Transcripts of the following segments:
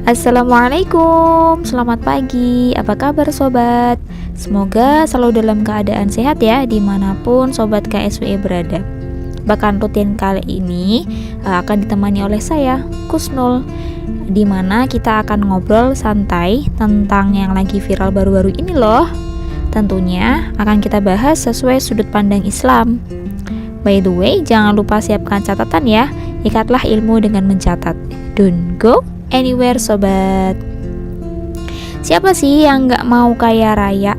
Assalamualaikum, selamat pagi, apa kabar sobat? Semoga selalu dalam keadaan sehat ya, dimanapun sobat KSWE berada. Bahkan rutin kali ini akan ditemani oleh saya, Kusnul, dimana kita akan ngobrol santai tentang yang lagi viral baru-baru ini loh. Tentunya akan kita bahas sesuai sudut pandang Islam. By the way, jangan lupa siapkan catatan ya, ikatlah ilmu dengan mencatat. Don't go anywhere sobat. Siapa sih yang gak mau kaya raya,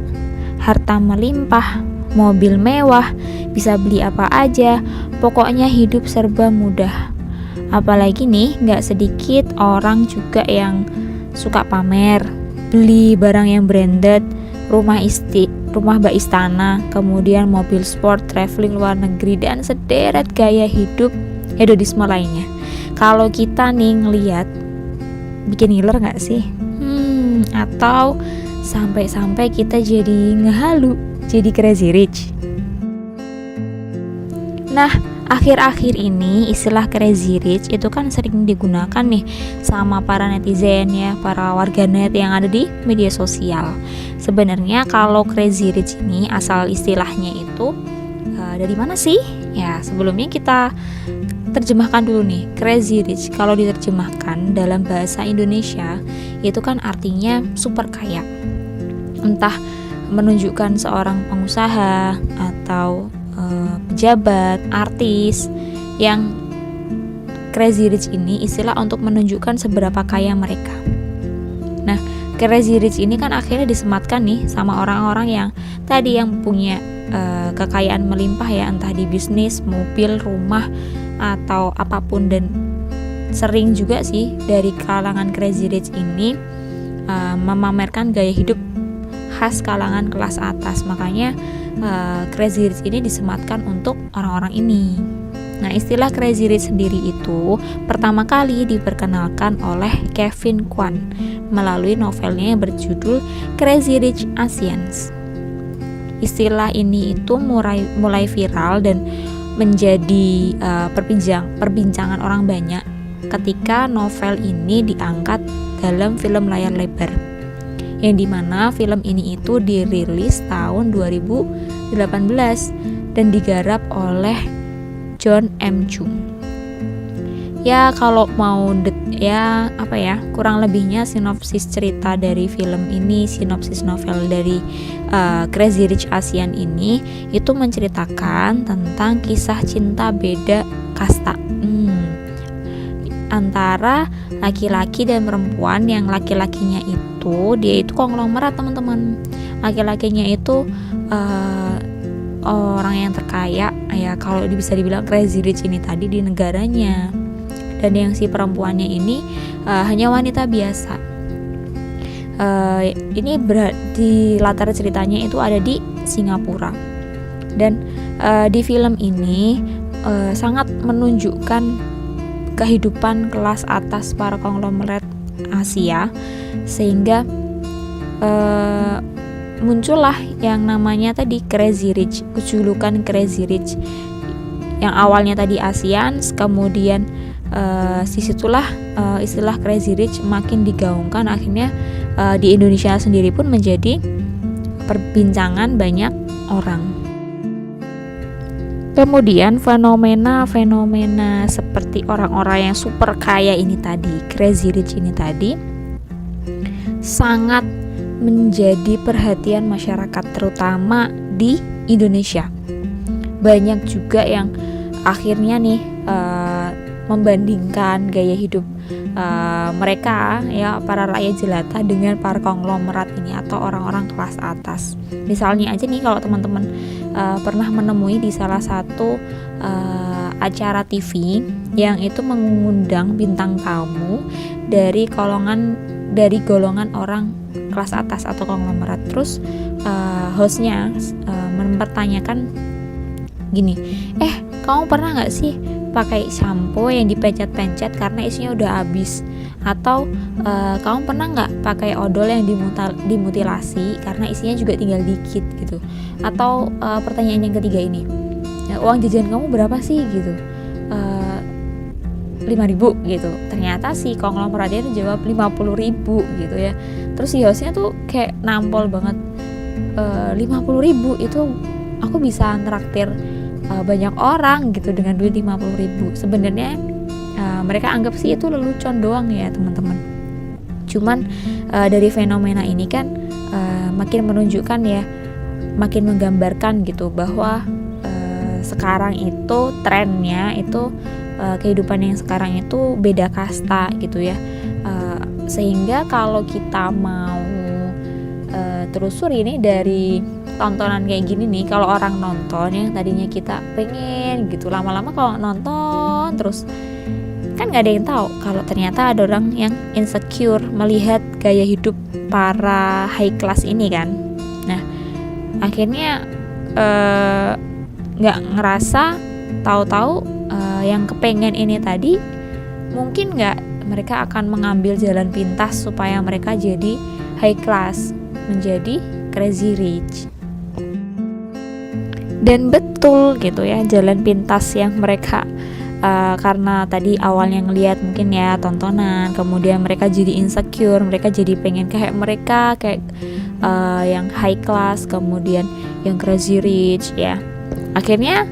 harta melimpah, mobil mewah, bisa beli apa aja, pokoknya hidup serba mudah. Apalagi nih gak sedikit orang juga yang suka pamer, beli barang yang branded, rumah bak istana, kemudian mobil sport, traveling luar negeri, dan sederet gaya hidup hedonisme lainnya. Kalau kita nih ngeliat, bikin ngiler gak sih? Atau sampai-sampai kita jadi ngehalu, jadi crazy rich. Nah, akhir-akhir ini istilah crazy rich itu kan sering digunakan nih sama para netizen ya, para warganet yang ada di media sosial. Sebenarnya kalau crazy rich ini asal istilahnya itu dari mana sih? Ya, sebelumnya kita terjemahkan dulu nih. Crazy rich kalau diterjemahkan dalam bahasa Indonesia itu kan artinya super kaya. Entah menunjukkan seorang pengusaha atau pejabat, artis yang crazy rich ini istilah untuk menunjukkan seberapa kaya mereka. Nah, crazy rich ini kan akhirnya disematkan nih sama orang-orang yang tadi yang punya kekayaan melimpah ya, entah di bisnis, mobil, rumah, atau apapun. Dan sering juga sih dari kalangan crazy rich ini memamerkan gaya hidup khas kalangan kelas atas. Makanya crazy rich ini disematkan untuk orang-orang ini. Nah, istilah crazy rich sendiri itu pertama kali diperkenalkan oleh Kevin Kwan melalui novelnya yang berjudul Crazy Rich Asians. Istilah ini itu mulai viral dan menjadi perbincangan orang banyak ketika novel ini diangkat dalam film layar lebar, yang dimana film ini itu dirilis tahun 2018 dan digarap oleh John M. Chu. Ya, kalau mau kurang lebihnya sinopsis cerita dari film ini, sinopsis novel dari Crazy Rich Asian ini itu menceritakan tentang kisah cinta beda kasta antara laki-laki dan perempuan, yang laki-lakinya itu dia itu konglomerat teman-teman. Laki-lakinya itu orang yang terkaya ya, kalau bisa dibilang crazy rich ini tadi di negaranya, dan yang si perempuannya ini hanya wanita biasa. Ini di latar ceritanya itu ada di Singapura, dan di film ini sangat menunjukkan kehidupan kelas atas para konglomerat Asia, sehingga muncullah yang namanya tadi crazy rich, julukan crazy rich yang awalnya tadi ASEAN, kemudian disitulah istilah crazy rich makin digaungkan. Akhirnya di Indonesia sendiri pun menjadi perbincangan banyak orang. Kemudian fenomena seperti orang-orang yang super kaya ini tadi, crazy rich ini tadi, sangat menjadi perhatian masyarakat, terutama di Indonesia. Banyak juga yang akhirnya nih membandingkan gaya hidup mereka ya, para rakyat jelata, dengan para konglomerat ini atau orang-orang kelas atas. Misalnya aja nih, kalau teman-teman pernah menemui di salah satu acara TV yang itu mengundang bintang tamu dari golongan orang kelas atas atau konglomerat. Terus hostnya mempertanyakan gini, kamu pernah nggak sih pakai shampoo yang dipencet-pencet karena isinya udah habis? Atau kamu pernah nggak pakai odol yang dimutilasi karena isinya juga tinggal dikit gitu? Atau pertanyaan yang ketiga ini, uang jajan kamu berapa sih gitu? 5.000 gitu. Ternyata si konglomeratnya jawab 50.000 gitu ya. Terus si hostnya tuh kayak nampol banget, 50.000 itu aku bisa traktir banyak orang gitu dengan duit 50.000. Sebenarnya mereka anggap sih itu lelucon doang ya teman-teman. Cuman dari fenomena ini kan makin menunjukkan ya, makin menggambarkan gitu bahwa sekarang itu trennya itu kehidupan yang sekarang itu beda kasta gitu ya. Sehingga kalau kita mau telusuri ini dari tontonan kayak gini nih, kalau orang nonton yang tadinya kita pengen gitu, lama-lama kalau nonton terus kan nggak ada yang tahu kalau ternyata ada orang yang insecure melihat gaya hidup para high class ini kan. Nah akhirnya nggak ngerasa, tahu-tahu yang kepengen ini tadi mungkin nggak, mereka akan mengambil jalan pintas supaya mereka jadi high class, menjadi crazy rich. Dan betul gitu ya, jalan pintas yang mereka karena tadi awalnya ngelihat mungkin ya tontonan, kemudian mereka jadi insecure, mereka jadi pengen kayak mereka, kayak yang high class, kemudian yang crazy rich ya. Akhirnya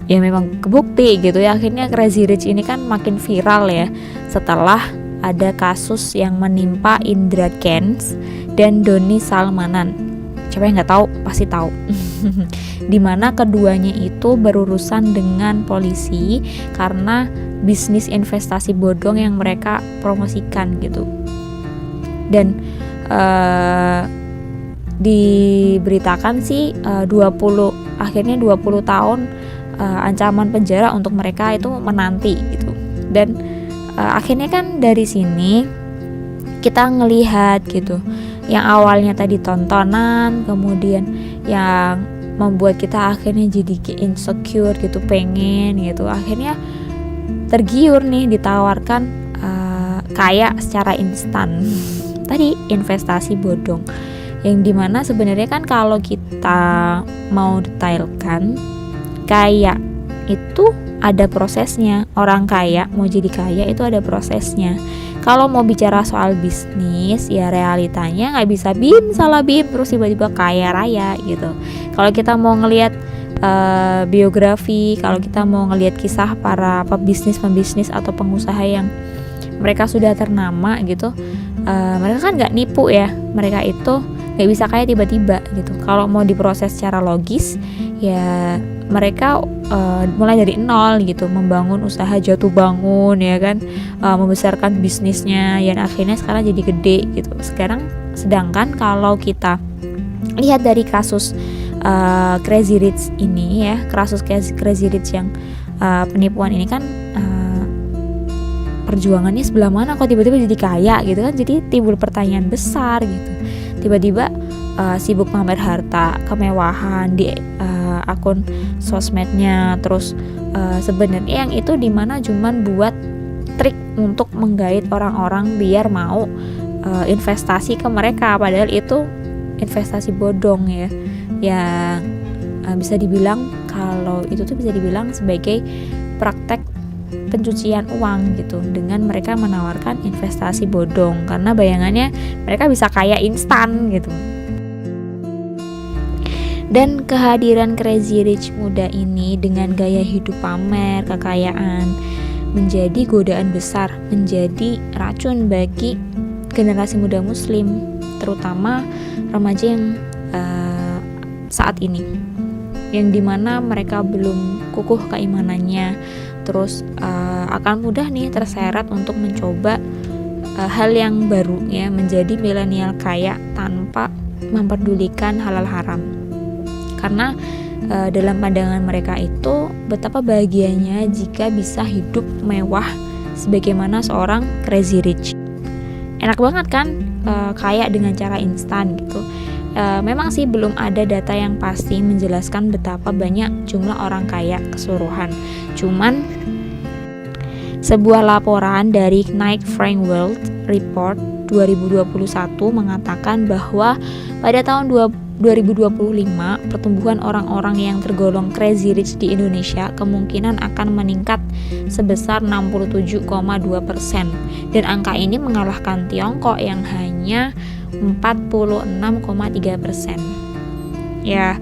ya memang kebukti gitu ya, akhirnya crazy rich ini kan makin viral ya setelah ada kasus yang menimpa Indra Kents dan Doni Salmanan. Siapa yang nggak tahu pasti tahu. Dimana keduanya itu berurusan dengan polisi karena bisnis investasi bodong yang mereka promosikan gitu. Dan diberitakan sih 20 tahun ancaman penjara untuk mereka itu menanti gitu. Dan akhirnya kan dari sini kita ngelihat gitu, yang awalnya tadi tontonan, kemudian yang membuat kita akhirnya jadi insecure gitu, pengen gitu, akhirnya tergiur nih ditawarkan kaya secara instan. Tadi investasi bodong, yang dimana sebenarnya kan kalau kita mau detailkan, kaya itu ada prosesnya. Orang kaya mau jadi kaya itu ada prosesnya. Kalau mau bicara soal bisnis ya realitanya nggak bisa salah terus tiba-tiba kaya raya gitu. Kalau kita mau ngelihat biografi, kalau kita mau ngelihat kisah para pembisnis atau pengusaha yang mereka sudah ternama gitu, mereka kan nggak nipu ya, mereka itu nggak bisa kaya tiba-tiba gitu. Kalau mau diproses secara logis ya mereka mulai dari nol gitu, membangun usaha jatuh bangun ya kan, membesarkan bisnisnya yang akhirnya sekarang jadi gede gitu. Sedangkan kalau kita lihat dari kasus Crazy Rich ini ya, kasus Crazy Rich yang penipuan ini kan perjuangannya sebelah mana kok tiba-tiba jadi kaya gitu kan. Jadi timbul pertanyaan besar gitu, tiba-tiba sibuk pamer harta kemewahan di akun sosmednya, terus sebenarnya yang itu dimana cuman buat trik untuk menggait orang-orang biar mau investasi ke mereka, padahal itu investasi bodong ya. Yang bisa dibilang kalau itu tuh bisa dibilang sebagai praktek pencucian uang gitu, dengan mereka menawarkan investasi bodong karena bayangannya mereka bisa kaya instan gitu. Dan kehadiran Crazy Rich muda ini dengan gaya hidup pamer kekayaan menjadi godaan besar, menjadi racun bagi generasi muda muslim, terutama remaja yang saat ini, yang dimana mereka belum kukuh keimanannya, terus akan mudah nih terseret untuk mencoba hal yang baru ya, menjadi milenial kaya tanpa memperdulikan halal haram. Karena dalam pandangan mereka itu betapa bahagianya jika bisa hidup mewah sebagaimana seorang crazy rich. Enak banget kan kaya dengan cara instan gitu. Memang sih belum ada data yang pasti menjelaskan betapa banyak jumlah orang kaya keseluruhan. Cuman sebuah laporan dari Knight Frank Wealth Report 2021 mengatakan bahwa pada tahun 2025 pertumbuhan orang-orang yang tergolong crazy rich di Indonesia kemungkinan akan meningkat sebesar 67,2%, dan angka ini mengalahkan Tiongkok yang hanya 46,3%. Ya,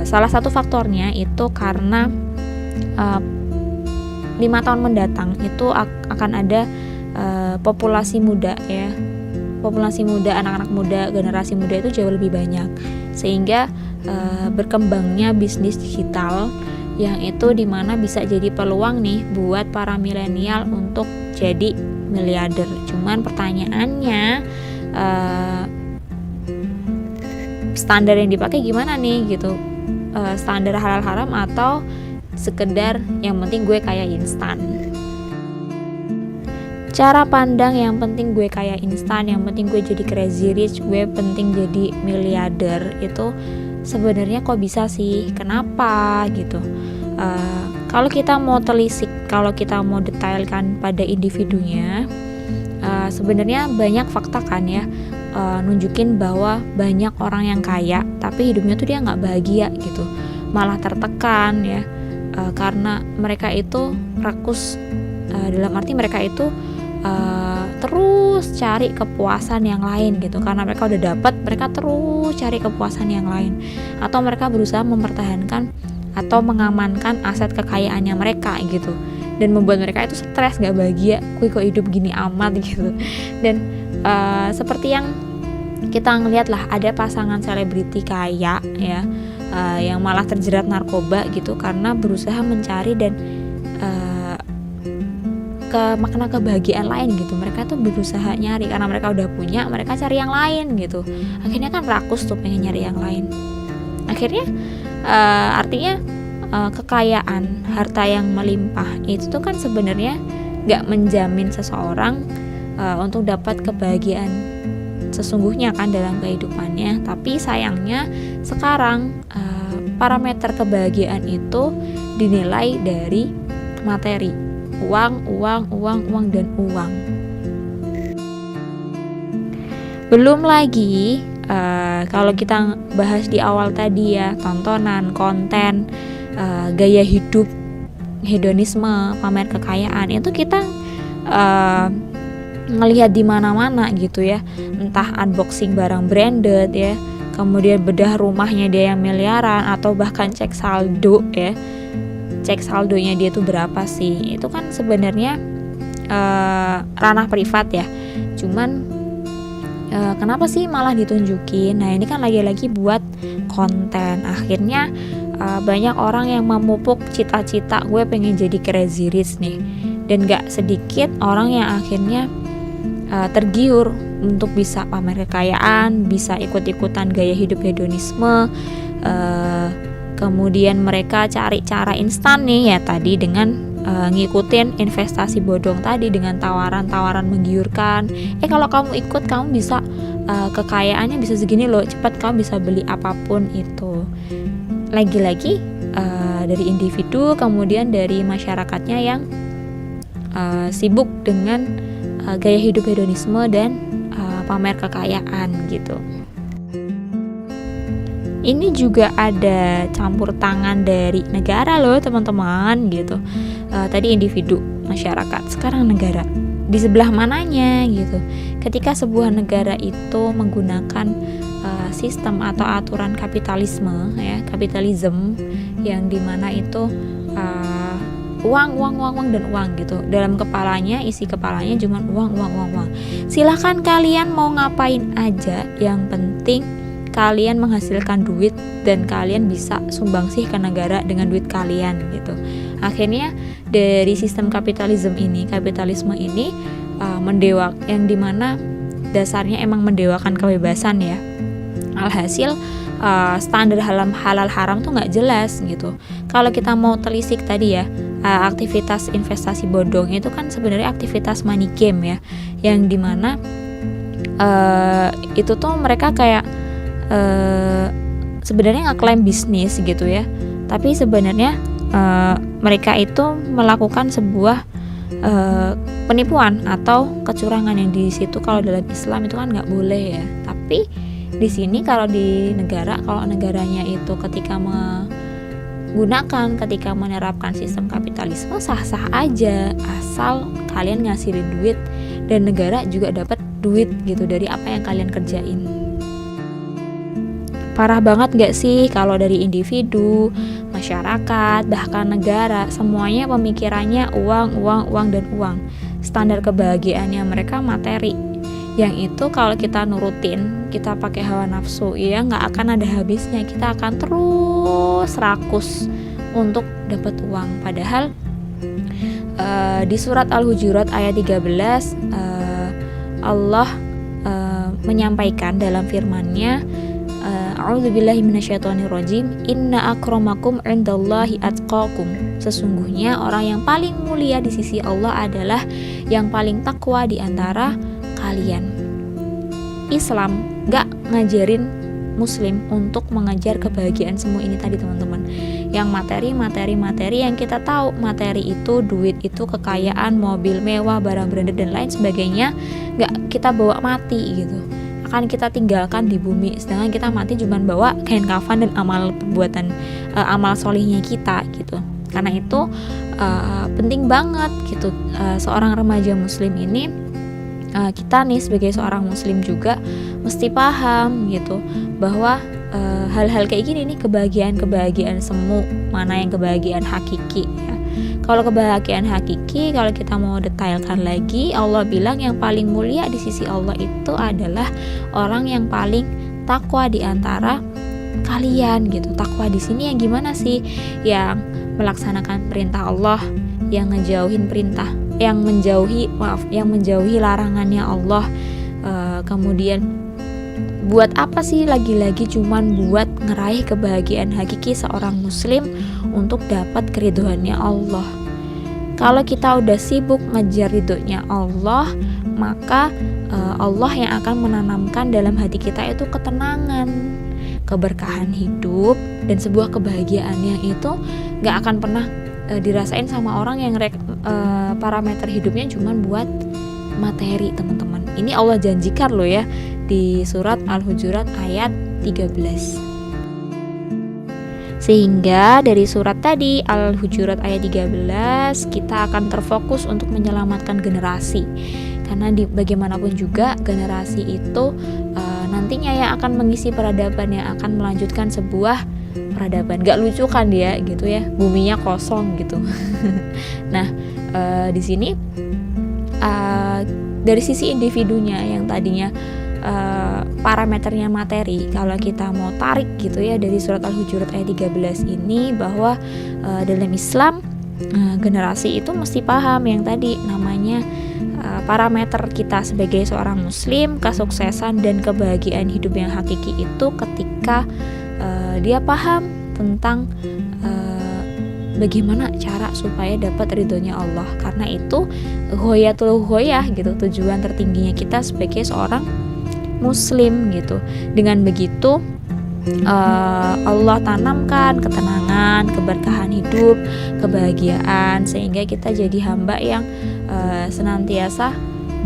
salah satu faktornya itu karena 5 tahun mendatang itu akan ada populasi muda ya. Populasi muda, anak-anak muda, generasi muda itu jauh lebih banyak, sehingga berkembangnya bisnis digital yang itu dimana bisa jadi peluang nih buat para milenial untuk jadi miliarder. Cuman pertanyaannya, standar yang dipakai gimana nih gitu, standar halal haram atau sekedar yang penting gue kaya instan. Cara pandang yang penting gue kaya instan, yang penting gue jadi crazy rich, gue penting jadi miliarder, itu sebenarnya kok bisa sih, kenapa gitu. Kalau kita mau telisik, kalau kita mau detailkan pada individunya, sebenarnya banyak fakta kan ya, nunjukin bahwa banyak orang yang kaya tapi hidupnya tuh dia nggak bahagia gitu, malah tertekan ya, karena mereka itu rakus, dalam arti mereka itu terus cari kepuasan yang lain gitu, karena mereka udah dapat, mereka terus cari kepuasan yang lain, atau mereka berusaha mempertahankan atau mengamankan aset kekayaannya mereka gitu, dan membuat mereka itu stres, gak bahagia, kok hidup gini amat gitu. Dan seperti yang kita ngeliat lah, ada pasangan selebriti kaya ya, yang malah terjerat narkoba gitu karena berusaha mencari dan makna kebahagiaan lain gitu. Mereka tuh berusaha nyari, karena mereka udah punya, mereka cari yang lain gitu. Akhirnya kan rakus tuh, pengen nyari yang lain. Akhirnya artinya kekayaan, harta yang melimpah itu tuh kan sebenarnya gak menjamin seseorang untuk dapat kebahagiaan sesungguhnya kan dalam kehidupannya. Tapi sayangnya sekarang parameter kebahagiaan itu dinilai dari materi, uang, dan uang. Belum lagi kalau kita bahas di awal tadi ya, tontonan, konten, gaya hidup, hedonisme, pamer kekayaan, itu kita ngelihat di mana-mana gitu ya, entah unboxing barang branded ya, kemudian bedah rumahnya dia yang miliaran, atau bahkan cek saldo ya, cek saldonya dia tuh berapa sih. Itu kan sebenarnya ranah privat ya, cuman kenapa sih malah ditunjukin? Nah ini kan lagi-lagi buat konten. Akhirnya banyak orang yang memupuk cita-cita gue pengen jadi crazy rich nih, dan gak sedikit orang yang akhirnya tergiur untuk bisa pamer kekayaan, bisa ikut-ikutan gaya hidup hedonisme, kemudian mereka cari cara instan nih ya tadi, dengan ngikutin investasi bodong tadi dengan tawaran-tawaran menggiurkan. Kalau kamu ikut, kamu bisa kekayaannya bisa segini loh, cepat kamu bisa beli apapun itu. Lagi-lagi dari individu, kemudian dari masyarakatnya yang sibuk dengan gaya hidup hedonisme dan pamer kekayaan gitu. Ini juga ada campur tangan dari negara loh teman-teman gitu. Tadi individu, masyarakat, sekarang negara. Di sebelah mananya gitu. Ketika sebuah negara itu menggunakan sistem atau aturan kapitalisme ya, kapitalisme, yang dimana itu uang dan uang gitu. Dalam kepalanya, isi kepalanya cuma uang. Silahkan kalian mau ngapain aja, yang penting kalian menghasilkan duit dan kalian bisa sumbangsih ke negara dengan duit kalian gitu. Akhirnya dari sistem kapitalisme ini yang dimana dasarnya emang mendewakan kebebasan ya. Alhasil standar halal haram tuh nggak jelas gitu. Kalau kita mau telisik tadi ya, aktivitas investasi bodong itu kan sebenarnya aktivitas money game ya, yang dimana itu tuh mereka kayak sebenarnya ngeklaim bisnis gitu ya, tapi sebenarnya mereka itu melakukan sebuah penipuan atau kecurangan, yang di situ kalau dalam Islam itu kan nggak boleh ya. Tapi di sini kalau di negara, kalau negaranya itu ketika gunakan ketika menerapkan sistem kapitalisme sah-sah aja, asal kalian ngasihin duit dan negara juga dapat duit gitu dari apa yang kalian kerjain. Parah banget gak sih kalau dari individu, masyarakat, bahkan negara, semuanya pemikirannya uang, uang, uang, dan uang. Standar kebahagiaannya mereka materi. Yang itu kalau kita nurutin, kita pakai hawa nafsu, ya gak akan ada habisnya. Kita akan terus rakus untuk dapat uang. Padahal di surat Al-Hujurat ayat 13 Allah menyampaikan dalam firman-Nya, A'udzubillahi minasyaitonirrajim, inna akramakum indallahi atqakum. Sesungguhnya orang yang paling mulia di sisi Allah adalah yang paling takwa di antara kalian. Islam gak ngajarin muslim untuk mengejar kebahagiaan semua ini tadi teman-teman. Yang materi yang kita tahu, materi itu, duit itu, kekayaan, mobil mewah, barang branded dan lain sebagainya, gak kita bawa mati gitu, akan kita tinggalkan di bumi. Sedangkan kita mati cuma bawa kain kafan dan amal perbuatan, amal solihnya kita gitu. Karena itu penting banget gitu, seorang remaja muslim ini, kita nih sebagai seorang muslim juga mesti paham gitu bahwa hal-hal kayak gini nih, kebahagiaan semu, mana yang kebahagiaan hakiki ya. Kalau kebahagiaan hakiki, kalau kita mau detailkan lagi, Allah bilang yang paling mulia di sisi Allah itu adalah orang yang paling takwa di antara kalian gitu. Takwa di sini yang gimana sih? Yang melaksanakan perintah Allah, yang ngejauhin perintah, yang menjauhi larangannya Allah. Kemudian buat apa sih lagi-lagi cuman buat ngeraih kebahagiaan hakiki seorang muslim untuk dapat keriduannya Allah. Kalau kita udah sibuk ngejar ridhonya Allah, maka Allah yang akan menanamkan dalam hati kita itu ketenangan, keberkahan hidup, dan sebuah kebahagiaan yang itu gak akan pernah dirasain sama orang yang parameter hidupnya cuman buat materi teman-teman. Ini Allah janjikan loh ya di surat Al-Hujurat ayat 13. Sehingga dari surat tadi Al-Hujurat ayat 13 kita akan terfokus untuk menyelamatkan generasi. Karena bagaimanapun juga generasi itu nantinya yang akan mengisi peradaban, yang akan melanjutkan sebuah peradaban. Gak lucu kan dia gitu ya, buminya kosong gitu. Nah di sini dari sisi individunya yang tadinya parameternya materi, kalau kita mau tarik gitu ya dari surat Al-Hujurat ayat 13 ini, bahwa dalam Islam generasi itu mesti paham yang tadi namanya parameter kita sebagai seorang muslim, kesuksesan dan kebahagiaan hidup yang hakiki itu ketika dia paham tentang bagaimana cara supaya dapat ridhonya Allah. Karena itu ghoyatul ghoyah gitu, tujuan tertingginya kita sebagai seorang muslim gitu. Dengan begitu Allah tanamkan ketenangan, keberkahan hidup, kebahagiaan, sehingga kita jadi hamba yang senantiasa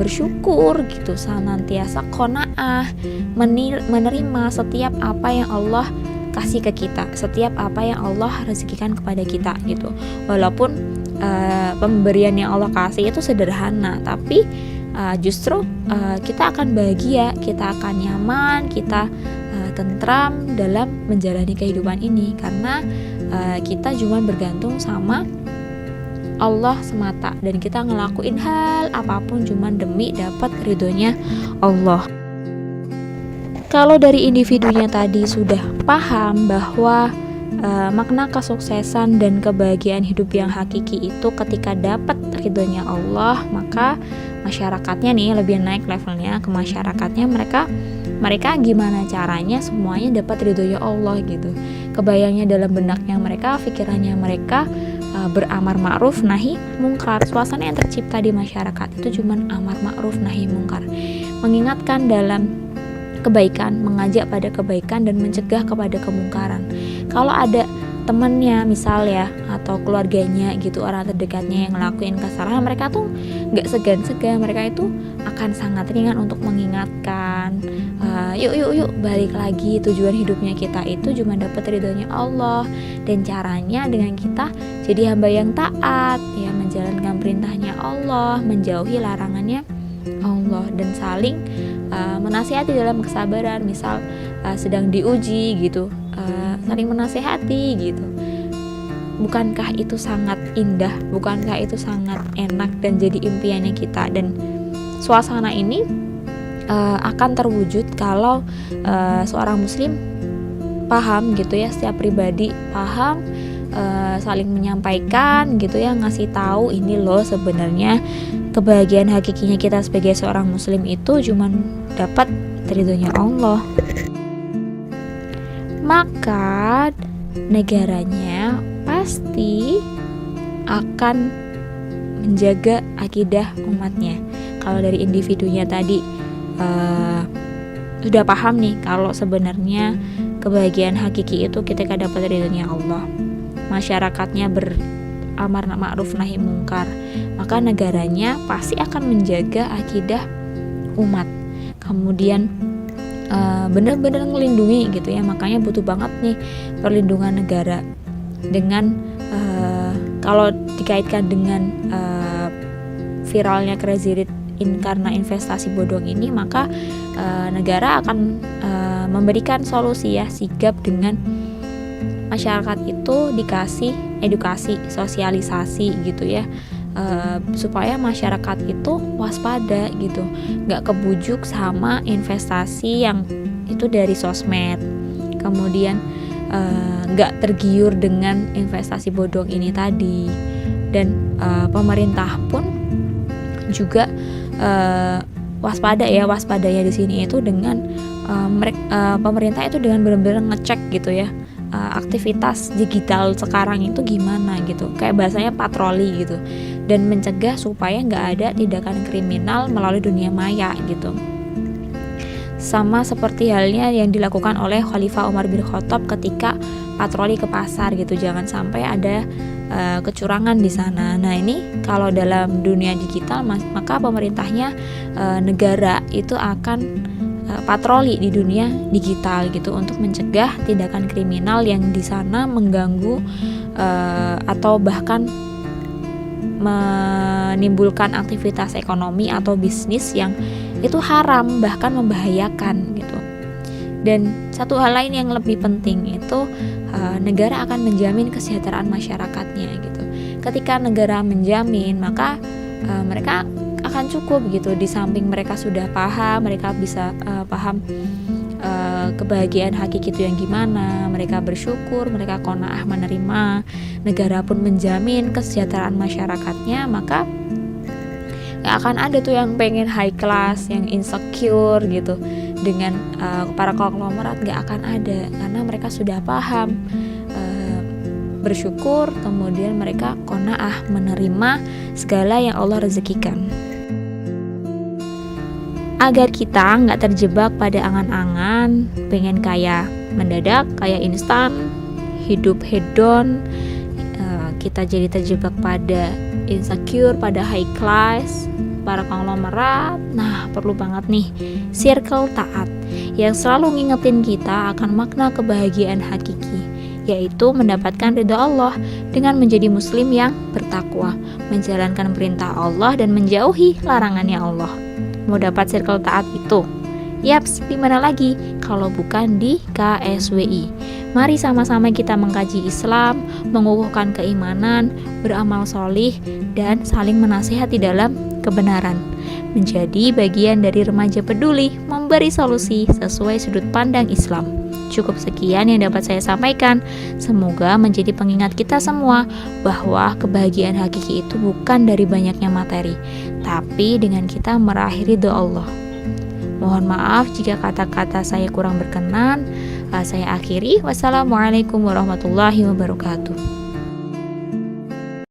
bersyukur gitu, senantiasa qanaah, menerima setiap apa yang Allah kasih ke kita, setiap apa yang Allah rezekikan kepada kita gitu. Walaupun pemberian yang Allah kasih itu sederhana, tapi justru kita akan bahagia, kita akan nyaman, kita tentram dalam menjalani kehidupan ini, karena kita cuma bergantung sama Allah semata, dan kita ngelakuin hal apapun cuma demi dapat ridhonya Allah. Kalau dari individunya tadi sudah paham bahwa makna kesuksesan dan kebahagiaan hidup yang hakiki itu ketika dapat ridhonya Allah, maka masyarakatnya nih lebih naik levelnya ke masyarakatnya, mereka gimana caranya semuanya dapat ridhonya Allah gitu. Kebayangnya dalam benaknya mereka, pikirannya mereka beramar ma'ruf nahi mungkar. Suasana yang tercipta di masyarakat itu cuman amar ma'ruf nahi mungkar, mengingatkan dalam kebaikan, mengajak pada kebaikan dan mencegah kepada kemungkaran. Kalau ada temennya misal ya, atau keluarganya gitu, orang terdekatnya yang ngelakuin kesalahan, mereka tuh nggak segan-segan, mereka itu akan sangat ringan untuk mengingatkan, yuk balik lagi, tujuan hidupnya kita itu cuma dapat ridhonya Allah, dan caranya dengan kita jadi hamba yang taat ya, menjalankan perintahnya Allah, menjauhi larangannya Allah, dan saling menasihati dalam kesabaran, misal sedang diuji gitu, saling menasihati gitu. Bukankah itu sangat indah, bukankah itu sangat enak dan jadi impiannya kita? Dan suasana ini akan terwujud kalau seorang muslim paham gitu ya, setiap pribadi paham, saling menyampaikan gitu ya, ngasih tahu ini loh sebenarnya kebahagiaan hakikinya kita sebagai seorang muslim itu cuman dapat ridhonya Allah. Maka negaranya pasti akan menjaga akidah umatnya. Kalau dari individunya tadi sudah paham nih kalau sebenarnya kebahagiaan hakiki itu ketika dapat ridhonya Allah, masyarakatnya beramar ma'ruf nahi mungkar, maka negaranya pasti akan menjaga akidah umat, kemudian benar-benar ngelindungi gitu ya. Makanya butuh banget nih perlindungan negara. Dengan kalau dikaitkan dengan viralnya Crazy Rich karena investasi bodong ini, maka negara akan memberikan solusi ya, sigap dengan masyarakat itu dikasih edukasi, sosialisasi gitu ya, supaya masyarakat itu waspada gitu, nggak kebujuk sama investasi yang itu dari sosmed, kemudian nggak tergiur dengan investasi bodong ini tadi. Dan pemerintah pun juga waspadanya di sini itu dengan pemerintah itu dengan benar-benar ngecek gitu ya, aktivitas digital sekarang itu gimana gitu, kayak bahasanya patroli gitu, dan mencegah supaya nggak ada tindakan kriminal melalui dunia maya gitu. Sama seperti halnya yang dilakukan oleh Khalifah Umar bin Khattab ketika patroli ke pasar gitu, jangan sampai ada kecurangan di sana. Nah ini kalau dalam dunia digital maka pemerintahnya, negara itu akan patroli di dunia digital gitu untuk mencegah tindakan kriminal yang di sana mengganggu atau bahkan menimbulkan aktivitas ekonomi atau bisnis yang itu haram, bahkan membahayakan gitu. Dan satu hal lain yang lebih penting itu negara akan menjamin kesejahteraan masyarakatnya gitu. Ketika negara menjamin, maka mereka akan cukup gitu. Di samping mereka sudah paham, mereka bisa paham kebahagiaan hakiki itu yang gimana, mereka bersyukur, mereka qanaah menerima, negara pun menjamin kesejahteraan masyarakatnya, maka gak akan ada tuh yang pengen high class, yang insecure gitu dengan para konglomerat, gak akan ada, karena mereka sudah paham, bersyukur, kemudian mereka qanaah menerima segala yang Allah rezekikan. Agar kita nggak terjebak pada angan-angan pengen kaya mendadak, kaya instan, hidup hedon, kita jadi terjebak pada insecure, pada high class, para konglomerat. Nah, perlu banget nih circle taat yang selalu ngingetin kita akan makna kebahagiaan hakiki, yaitu mendapatkan ridha Allah dengan menjadi muslim yang bertakwa, menjalankan perintah Allah dan menjauhi larangannya Allah. Mau dapat circle taat itu? Yaps, di mana lagi kalau bukan di KSWI. Mari sama-sama kita mengkaji Islam, mengukuhkan keimanan, beramal solih, dan saling menasihati dalam kebenaran. Menjadi bagian dari remaja peduli, memberi solusi sesuai sudut pandang Islam. Cukup sekian yang dapat saya sampaikan. Semoga menjadi pengingat kita semua bahwa kebahagiaan hakiki itu bukan dari banyaknya materi, tapi dengan kita meraih ridho Allah. Mohon maaf jika kata-kata saya kurang berkenan. Saya akhiri. Wassalamualaikum warahmatullahi wabarakatuh.